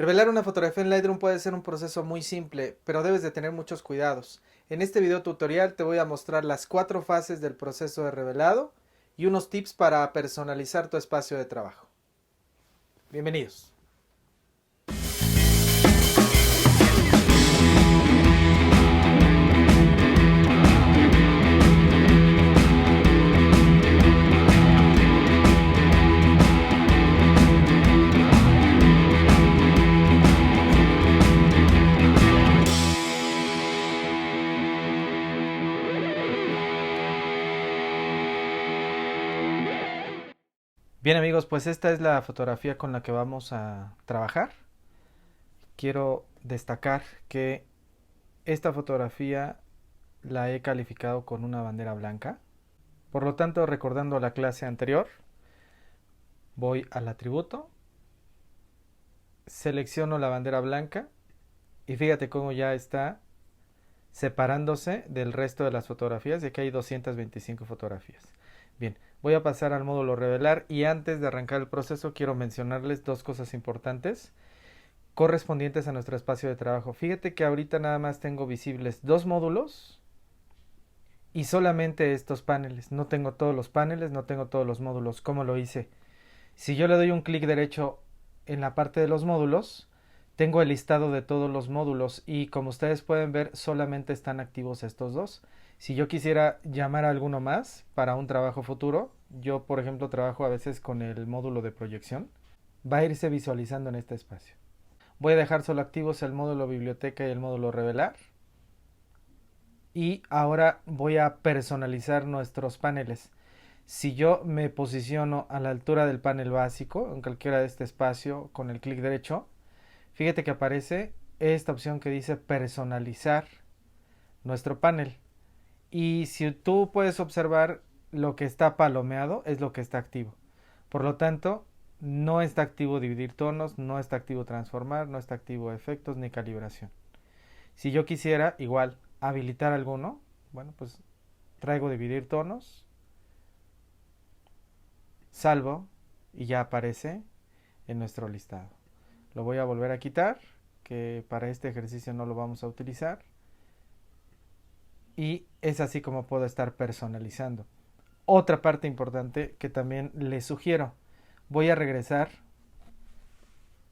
Revelar una fotografía en Lightroom puede ser un proceso muy simple, pero debes de tener muchos cuidados. En este video tutorial te voy a mostrar las 4 fases del proceso de revelado y unos tips para personalizar tu espacio de trabajo. Bienvenidos. Bien amigos, pues esta es la fotografía con la que vamos a trabajar. Quiero destacar que esta fotografía la he calificado con una bandera blanca. Por lo tanto, recordando la clase anterior, voy al atributo, selecciono la bandera blanca y fíjate cómo ya está separándose del resto de las fotografías, ya que hay 225 fotografías. Bien, voy a pasar al módulo revelar y antes de arrancar el proceso quiero mencionarles dos cosas importantes correspondientes a nuestro espacio de trabajo. Fíjate que ahorita nada más tengo visibles dos módulos y solamente estos paneles. No tengo todos los paneles, no tengo todos los módulos. ¿Cómo lo hice? Si yo le doy un clic derecho en la parte de los módulos, tengo el listado de todos los módulos y como ustedes pueden ver solamente están activos estos dos. Si yo quisiera llamar a alguno más para un trabajo futuro, yo por ejemplo trabajo a veces con el módulo de proyección, va a irse visualizando en este espacio. Voy a dejar solo activos el módulo biblioteca y el módulo revelar. Y ahora voy a personalizar nuestros paneles. Si yo me posiciono a la altura del panel básico, en cualquiera de este espacio, con el clic derecho, fíjate que aparece esta opción que dice personalizar nuestro panel. Y si tú puedes observar, lo que está palomeado es lo que está activo. Por lo tanto, no está activo dividir tonos, no está activo transformar, no está activo efectos ni calibración. Si yo quisiera, igual, habilitar alguno, bueno, pues traigo dividir tonos, salvo y ya aparece en nuestro listado. Lo voy a volver a quitar, que para este ejercicio no lo vamos a utilizar. Y es así como puedo estar personalizando. Otra parte importante que también les sugiero. Voy a regresar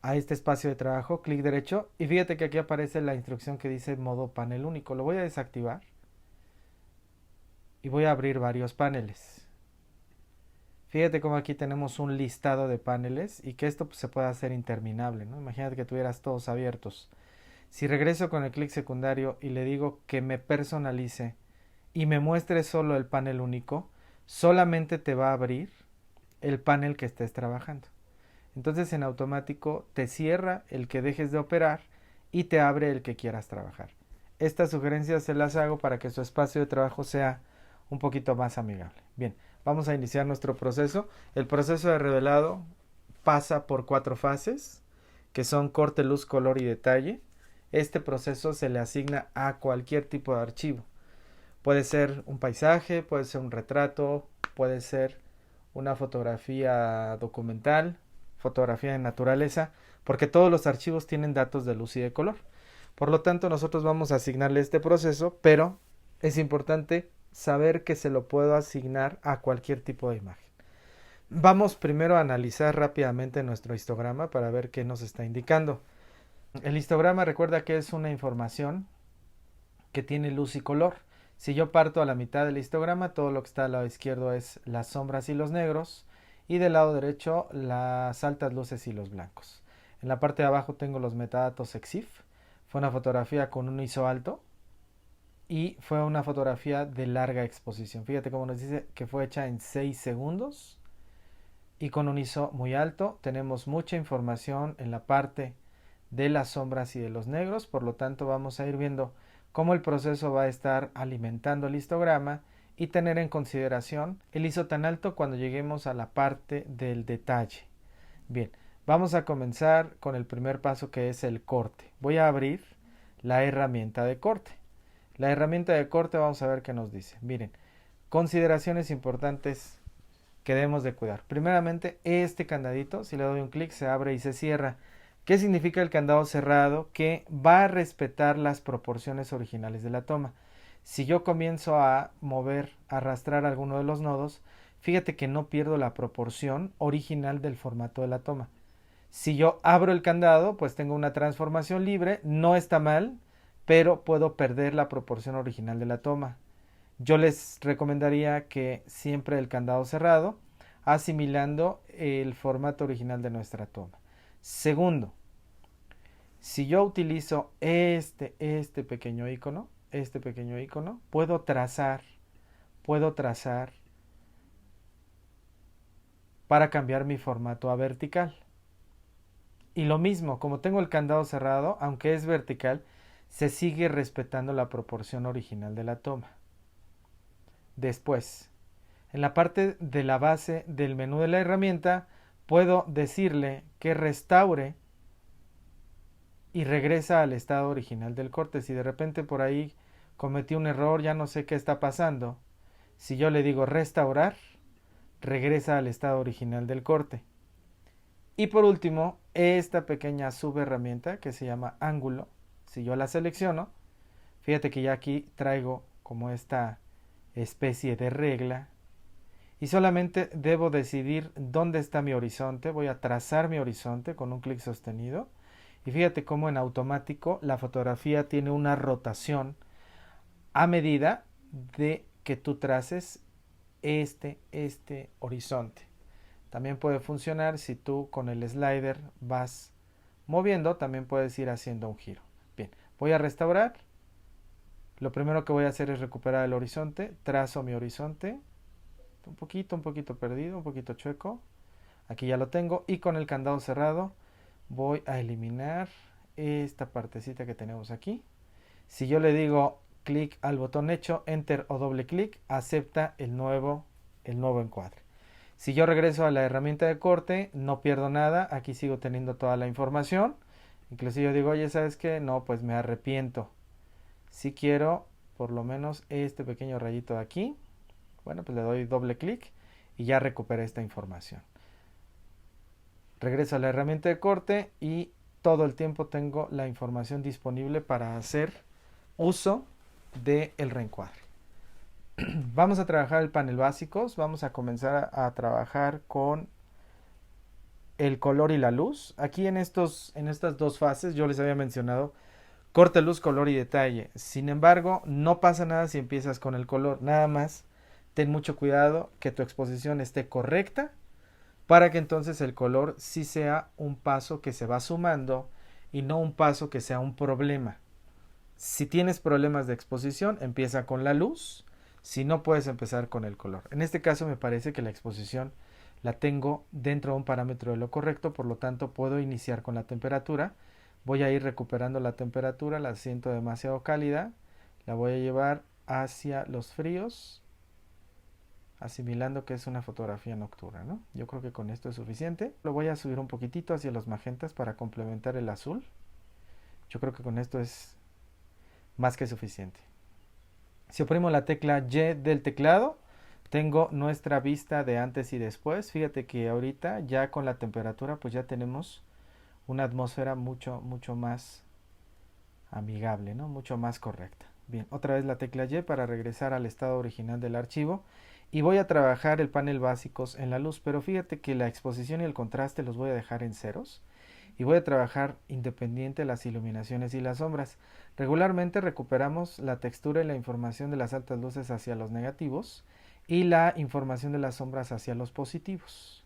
a este espacio de trabajo, clic derecho, y fíjate que aquí aparece la instrucción que dice modo panel único. Lo voy a desactivar y voy a abrir varios paneles. Fíjate cómo aquí tenemos un listado de paneles y que esto pues, se puede hacer interminable, ¿no? Imagínate que tuvieras todos abiertos. Si regreso con el clic secundario y le digo que me personalice y me muestre solo el panel único, solamente te va a abrir el panel que estés trabajando. Entonces en automático te cierra el que dejes de operar y te abre el que quieras trabajar. Estas sugerencias se las hago para que su espacio de trabajo sea un poquito más amigable. Bien, vamos a iniciar nuestro proceso. El proceso de revelado pasa por 4 fases, que son corte, luz, color y detalle. Este proceso se le asigna a cualquier tipo de archivo. Puede ser un paisaje, puede ser un retrato, puede ser una fotografía documental, fotografía de naturaleza, porque todos los archivos tienen datos de luz y de color. Por lo tanto, nosotros vamos a asignarle este proceso, pero es importante saber que se lo puedo asignar a cualquier tipo de imagen. Vamos primero a analizar rápidamente nuestro histograma para ver qué nos está indicando. El histograma recuerda que es una información que tiene luz y color. Si yo parto a la mitad del histograma, todo lo que está al lado izquierdo es las sombras y los negros y del lado derecho las altas luces y los blancos. En la parte de abajo tengo los metadatos EXIF. Fue una fotografía con un ISO alto y fue una fotografía de larga exposición. Fíjate cómo nos dice que fue hecha en 6 segundos y con un ISO muy alto. Tenemos mucha información en la parte de las sombras y de los negros, por lo tanto vamos a ir viendo cómo el proceso va a estar alimentando el histograma y tener en consideración el ISO tan alto cuando lleguemos a la parte del detalle. Bien, vamos a comenzar con el primer paso, que es el corte. Voy a abrir la herramienta de corte. La herramienta de corte, vamos a ver qué nos dice. Miren, consideraciones importantes que debemos de cuidar. Primeramente, este candadito, si le doy un clic, se abre y se cierra. ¿Qué significa el candado cerrado? Que va a respetar las proporciones originales de la toma. Si yo comienzo a mover, a arrastrar alguno de los nodos, fíjate que no pierdo la proporción original del formato de la toma. Si yo abro el candado, pues tengo una transformación libre, no está mal, pero puedo perder la proporción original de la toma. Yo les recomendaría que siempre el candado cerrado, asimilando el formato original de nuestra toma. Segundo, si yo utilizo este pequeño icono, puedo trazar para cambiar mi formato a vertical. Y lo mismo, como tengo el candado cerrado, aunque es vertical, se sigue respetando la proporción original de la toma. Después, en la parte de la base del menú de la herramienta, puedo decirle que restaure y regresa al estado original del corte. Si de repente por ahí cometí un error, ya no sé qué está pasando. Si yo le digo restaurar, regresa al estado original del corte. Y por último, esta pequeña subherramienta que se llama ángulo, si yo la selecciono, fíjate que ya aquí traigo como esta especie de regla y solamente debo decidir dónde está mi horizonte. Voy a trazar mi horizonte con un clic sostenido y fíjate cómo en automático la fotografía tiene una rotación a medida de que tú traces este horizonte. También puede funcionar si tú con el slider vas moviendo, también puedes ir haciendo un giro. Bien, voy a restaurar. Lo primero que voy a hacer es recuperar el horizonte. Trazo mi horizonte. Un poquito perdido, un poquito chueco. Aquí ya lo tengo. Y con el candado cerrado voy a eliminar esta partecita que tenemos aquí. Si yo le digo clic al botón hecho, enter o doble clic, acepta el nuevo encuadre. Si yo regreso a la herramienta de corte, no pierdo nada. Aquí sigo teniendo toda la información. Inclusive yo digo, oye, ¿sabes qué? No, pues me arrepiento. Si quiero por lo menos este pequeño rayito de aquí. Bueno, pues le doy doble clic y ya recuperé esta información. Regreso a la herramienta de corte y todo el tiempo tengo la información disponible para hacer uso del reencuadre. Vamos a trabajar el panel básicos. Vamos a comenzar a trabajar con el color y la luz. Aquí en estas dos fases yo les había mencionado corte, luz, color y detalle. Sin embargo, no pasa nada si empiezas con el color. Nada más ten mucho cuidado que tu exposición esté correcta para que entonces el color sí sea un paso que se va sumando y no un paso que sea un problema. Si tienes problemas de exposición, empieza con la luz. Si no, puedes empezar con el color. En este caso me parece que la exposición la tengo dentro de un parámetro de lo correcto, por lo tanto puedo iniciar con la temperatura. Voy a ir recuperando la temperatura, la siento demasiado cálida, la voy a llevar hacia los fríos, asimilando que es una fotografía nocturna, ¿no? Yo creo que con esto es suficiente. Lo voy a subir un poquitito hacia los magentas para complementar el azul. Yo creo que con esto es más que suficiente. Si oprimo la tecla Y del teclado, tengo nuestra vista de antes y después. Fíjate que ahorita ya con la temperatura pues ya tenemos una atmósfera mucho más amigable, ¿no? Mucho más correcta. Bien, otra vez la tecla Y para regresar al estado original del archivo. Y voy a trabajar el panel básicos en la luz, pero fíjate que la exposición y el contraste los voy a dejar en ceros. Y voy a trabajar independiente las iluminaciones y las sombras. Regularmente recuperamos la textura y la información de las altas luces hacia los negativos y la información de las sombras hacia los positivos.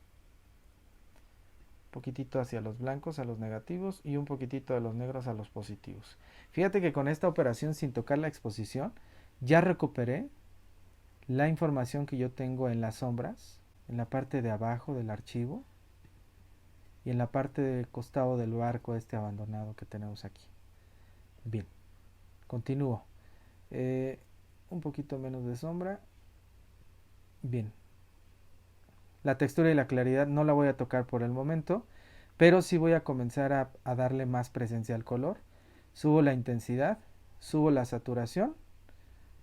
Un poquitito hacia los blancos, a los negativos y un poquitito de los negros a los positivos. Fíjate que con esta operación sin tocar la exposición ya recuperé la información que yo tengo en las sombras, en la parte de abajo del archivo y en la parte del costado del barco este abandonado que tenemos aquí. Bien, continúo. Un poquito menos de sombra. Bien. La textura y la claridad no la voy a tocar por el momento, pero sí voy a comenzar a darle más presencia al color. Subo la intensidad, subo la saturación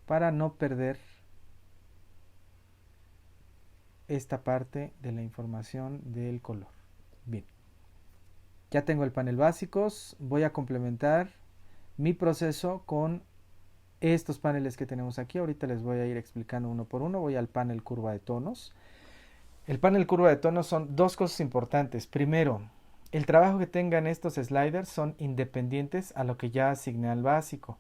para no perder esta parte de la información del color. Bien. Ya tengo el panel básicos, voy a complementar mi proceso con estos paneles que tenemos aquí. Ahorita les voy a ir explicando uno por uno. Voy al panel curva de tonos. El panel curva de tonos son dos cosas importantes. Primero, el trabajo que tengan estos sliders son independientes a lo que ya asigné al básico.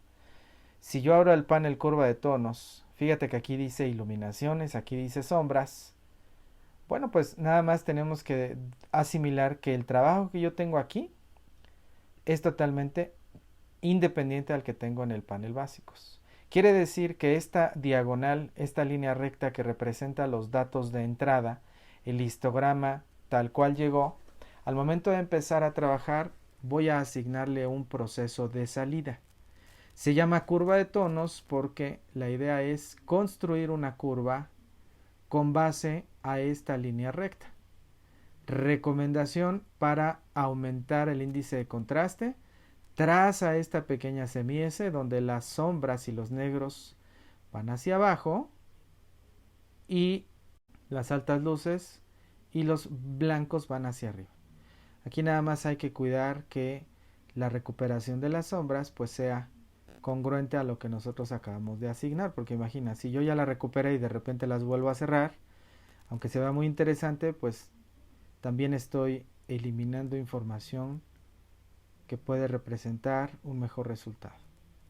Si yo abro el panel curva de tonos, fíjate que aquí dice iluminaciones, aquí dice sombras. Bueno, pues nada más tenemos que asimilar que el trabajo que yo tengo aquí es totalmente independiente al que tengo en el panel básicos. Quiere decir que esta diagonal, esta línea recta que representa los datos de entrada, el histograma tal cual llegó, al momento de empezar a trabajar voy a asignarle un proceso de salida. Se llama curva de tonos porque la idea es construir una curva con base a esta línea recta. Recomendación para aumentar el índice de contraste: traza esta pequeña semi-S donde las sombras y los negros van hacia abajo y las altas luces y los blancos van hacia arriba. Aquí nada más hay que cuidar que la recuperación de las sombras pues sea congruente a lo que nosotros acabamos de asignar, porque imagina, si yo ya la recuperé y de repente las vuelvo a cerrar, aunque se vea muy interesante, pues también estoy eliminando información que puede representar un mejor resultado.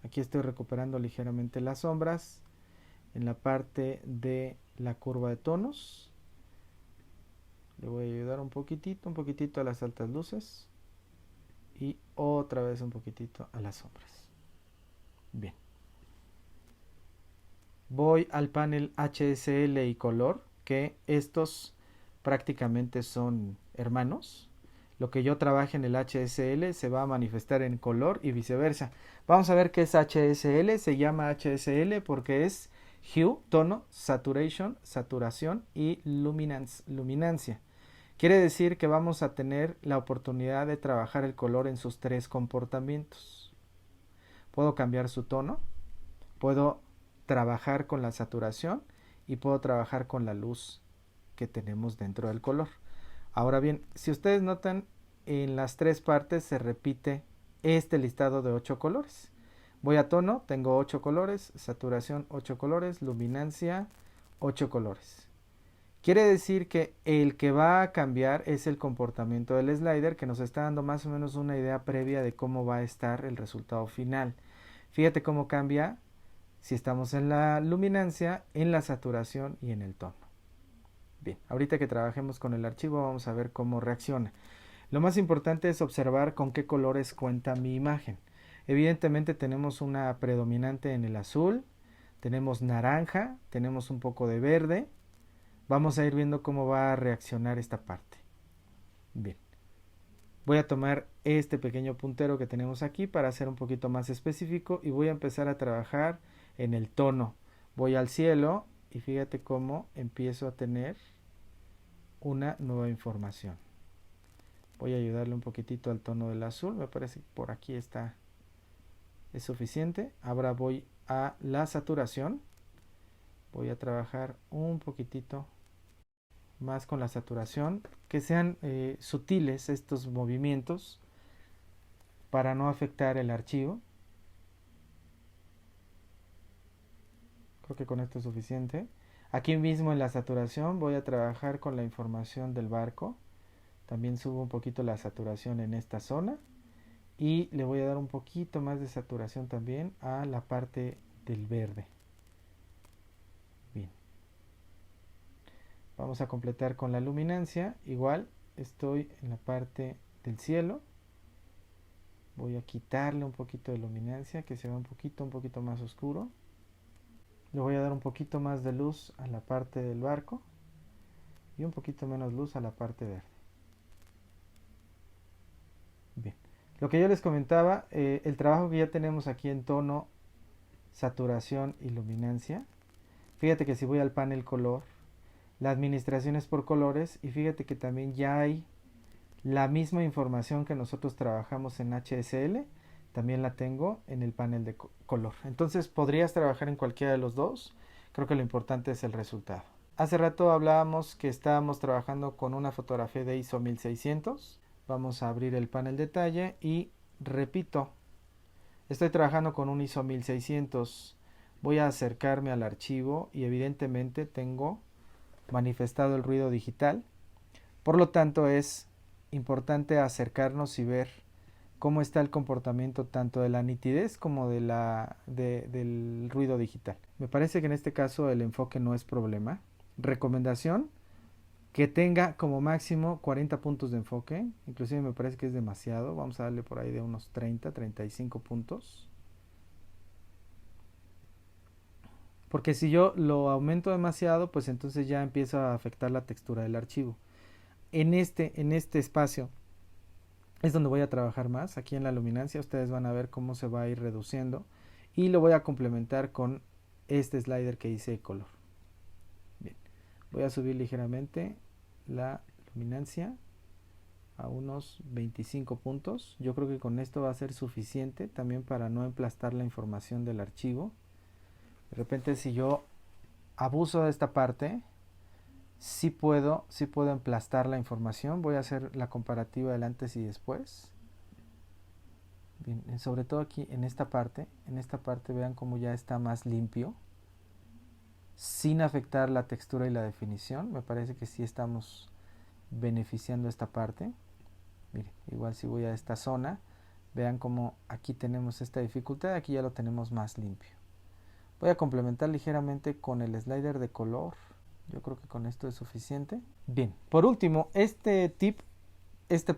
Aquí estoy recuperando ligeramente las sombras en la parte de la curva de tonos. Le voy a ayudar un poquitito a las altas luces y otra vez un poquitito a las sombras. Bien. Voy al panel HSL y color, que estos prácticamente son hermanos. Lo que yo trabaje en el HSL se va a manifestar en color y viceversa. Vamos a ver qué es HSL. Se llama HSL porque es Hue, tono, Saturation, saturación y luminancia. Quiere decir que vamos a tener la oportunidad de trabajar el color en sus tres comportamientos. Puedo cambiar su tono, puedo trabajar con la saturación y puedo trabajar con la luz que tenemos dentro del color. Ahora bien, si ustedes notan, en las tres partes se repite este listado de 8 colores. Voy a tono, tengo 8 colores, saturación 8 colores, luminancia 8 colores. Quiere decir que el que va a cambiar es el comportamiento del slider, que nos está dando más o menos una idea previa de cómo va a estar el resultado final. Fíjate cómo cambia si estamos en la luminancia, en la saturación y en el tono. Bien, ahorita que trabajemos con el archivo vamos a ver cómo reacciona. Lo más importante es observar con qué colores cuenta mi imagen. Evidentemente tenemos una predominante en el azul, tenemos naranja, tenemos un poco de verde. Vamos a ir viendo cómo va a reaccionar esta parte. Bien, voy a tomar este pequeño puntero que tenemos aquí para ser un poquito más específico y voy a empezar a trabajar en el tono. Voy al cielo y fíjate cómo empiezo a tener una nueva información. Voy a ayudarle un poquitito al tono del azul, me parece que por aquí es suficiente. Ahora voy a la saturación, voy a trabajar un poquitito más con la saturación, que sean sutiles estos movimientos para no afectar el archivo. Creo que con esto es suficiente. Aquí mismo en la saturación voy a trabajar con la información del barco. También subo un poquito la saturación en esta zona y le voy a dar un poquito más de saturación también a la parte del verde. Bien. Vamos a completar con la luminancia. Igual estoy en la parte del cielo. Voy a quitarle un poquito de luminancia, que se vea un poquito más oscuro. Le voy a dar un poquito más de luz a la parte del barco y un poquito menos luz a la parte verde. Bien, lo que yo les comentaba, el trabajo que ya tenemos aquí en tono, saturación y luminancia. Fíjate que si voy al panel color, la administración es por colores y fíjate que también ya hay la misma información que nosotros trabajamos en HSL, también la tengo en el panel de color. Entonces podrías trabajar en cualquiera de los dos. Creo que lo importante es el resultado. Hace rato hablábamos que estábamos trabajando con una fotografía de ISO 1600. Vamos a abrir el panel detalle y repito, estoy trabajando con un ISO 1600. Voy a acercarme al archivo y evidentemente tengo manifestado el ruido digital. Por lo tanto, es importante acercarnos y ver cómo está el comportamiento tanto de la nitidez como del ruido digital. Me parece que en este caso el enfoque no es problema. Recomendación, que tenga como máximo 40 puntos de enfoque. Inclusive me parece que es demasiado. Vamos a darle por ahí de unos 30, 35 puntos. Porque si yo lo aumento demasiado, pues entonces ya empieza a afectar la textura del archivo. En este espacio es donde voy a trabajar más. Aquí en la luminancia ustedes van a ver cómo se va a ir reduciendo. Y lo voy a complementar con este slider que hice de color. Bien, voy a subir ligeramente la luminancia a unos 25 puntos. Yo creo que con esto va a ser suficiente también para no emplastar la información del archivo. De repente, si yo abuso de esta parte, sí puedo emplastar la información. Voy a hacer la comparativa del antes y después. Bien, sobre todo aquí en esta parte vean cómo ya está más limpio, sin afectar la textura y la definición. Me parece que sí estamos beneficiando esta parte. Miren, igual si voy a esta zona, vean cómo aquí tenemos esta dificultad, aquí ya lo tenemos más limpio. Voy a complementar ligeramente con el slider de color. Yo creo que con esto es suficiente. Bien, por último, este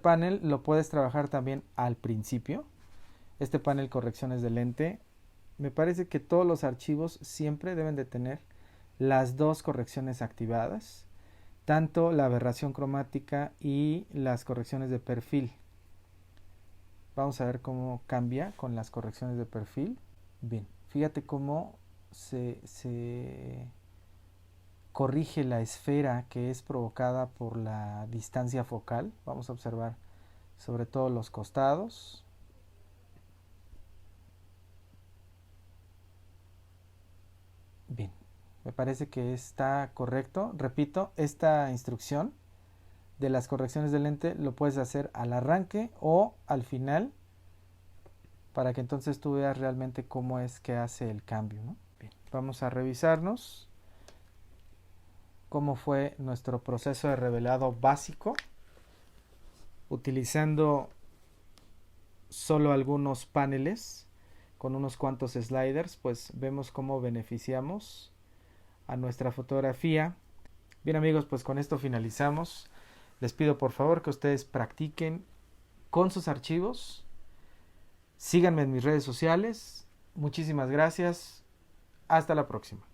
panel lo puedes trabajar también al principio. Este panel correcciones de lente. Me parece que todos los archivos siempre deben de tener las dos correcciones activadas. Tanto la aberración cromática y las correcciones de perfil. Vamos a ver cómo cambia con las correcciones de perfil. Bien, fíjate cómo se corrige la esfera que es provocada por la distancia focal. Vamos a observar sobre todo los costados. Bien, me parece que está correcto. Repito, esta instrucción de las correcciones de lente lo puedes hacer al arranque o al final, para que entonces tú veas realmente cómo es que hace el cambio, ¿no? Bien, vamos a revisarnos cómo fue nuestro proceso de revelado básico, utilizando solo algunos paneles con unos cuantos sliders. Pues vemos cómo beneficiamos a nuestra fotografía. Bien amigos, pues con esto finalizamos. Les pido por favor que ustedes practiquen con sus archivos. Síganme en mis redes sociales. Muchísimas gracias. Hasta la próxima.